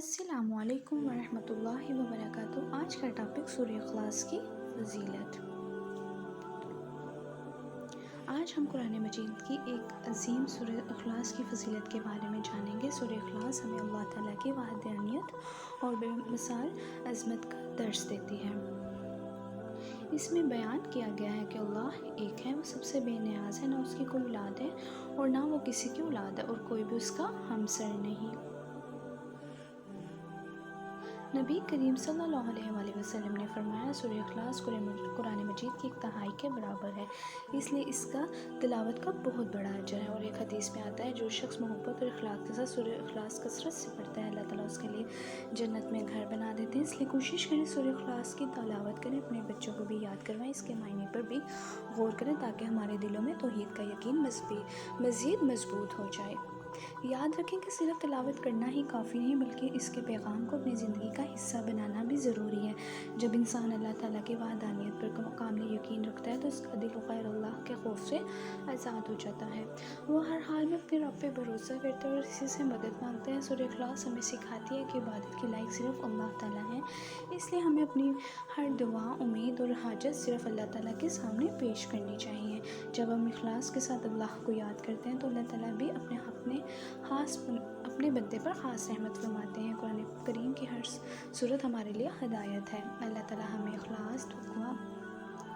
السلام علیکم ورحمۃ اللہ وبرکاتہ۔ آج کا ٹاپک سورہ اخلاص کی فضیلت۔ آج ہم قرآن مجید کی ایک عظیم سورہ اخلاص کی فضیلت کے بارے میں جانیں گے۔ سورہ اخلاص ہمیں اللہ تعالیٰ کی وحدانیت اور بے مثال عظمت کا درس دیتی ہے۔ اس میں بیان کیا گیا ہے کہ اللہ ایک ہے، وہ سب سے بے نیاز ہے، نہ اس کی کوئی اولاد ہے اور نہ وہ کسی کی اولاد ہے، اور کوئی بھی اس کا ہمسر نہیں۔ نبی کریم صلی اللہ علیہ وآلہ وسلم نے فرمایا، سورہ اخلاص قرآن مجید کی ایک تہائی کے برابر ہے، اس لیے اس کا تلاوت کا بہت بڑا اجر ہے۔ اور ایک حدیث میں آتا ہے، جو شخص محبت اور اخلاص کے ساتھ سورہ اخلاص کثرت سے پڑھتا ہے، اللہ تعالیٰ اس کے لیے جنت میں گھر بنا دیتے ہیں۔ اس لیے کوشش کریں سورہ اخلاص کی تلاوت کریں، اپنے بچوں کو بھی یاد کروائیں، اس کے معنی پر بھی غور کریں تاکہ ہمارے دلوں میں توحید کا یقین مزید مضبوط ہو جائے۔ یاد رکھیں کہ صرف تلاوت کرنا ہی کافی نہیں، بلکہ اس کے پیغام کو اپنی زندگی کا حصہ بنانا بھی ضروری ہے۔ جب انسان اللہ تعالیٰ کی وحدانیت پر کامل یقین رکھتا ہے تو اس کا دل غیر اللہ کے خوف سے آزاد ہو جاتا ہے، وہ ہر حال میں اپنے رب پہ بھروسہ کرتا ہے اور اسی سے مدد مانگتا ہے۔ سورہ اخلاص ہمیں سکھاتی ہے کہ عبادت کے لائق صرف اللہ تعالیٰ ہیں، اس لیے ہمیں اپنی ہر دعا، امید اور حاجت صرف اللہ تعالیٰ کے سامنے پیش کرنی چاہیے۔ جب ہم اخلاص کے ساتھ اللہ کو یاد کرتے ہیں تو اللہ تعالیٰ بھی اپنے بندے پر خاص رحمت فرماتے ہیں۔ قرآن کریم کی ہر صورت ہمارے لیے ہدایت ہے۔ اللہ تعالیٰ ہمیں اخلاص، تقویٰ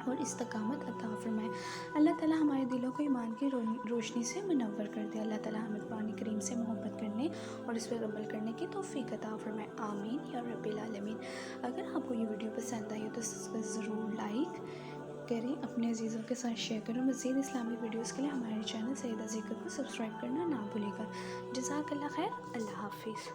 اور استقامت عطا فرمائے۔ اللہ تعالیٰ ہمارے دلوں کو ایمان کی روشنی سے منور کر دے۔ اللہ تعالیٰ ہمیں قرآن کریم سے محبت کرنے اور اس پر عمل کرنے کی توفیق عطا فرمائے، آمین یا رب العالمین۔ اگر آپ کو یہ ویڈیو پسند آئی ہو تو اس کو ضرور لائک کریں، اپنے عزیزوں کے ساتھ شیئر کریں۔ مزید اسلامی ویڈیوز کے لیے ہمارے چینل سیدہ ذکر کو سبسکرائب کرنا نہ بھولے گا۔ جزاک اللہ خیر، اللہ حافظ۔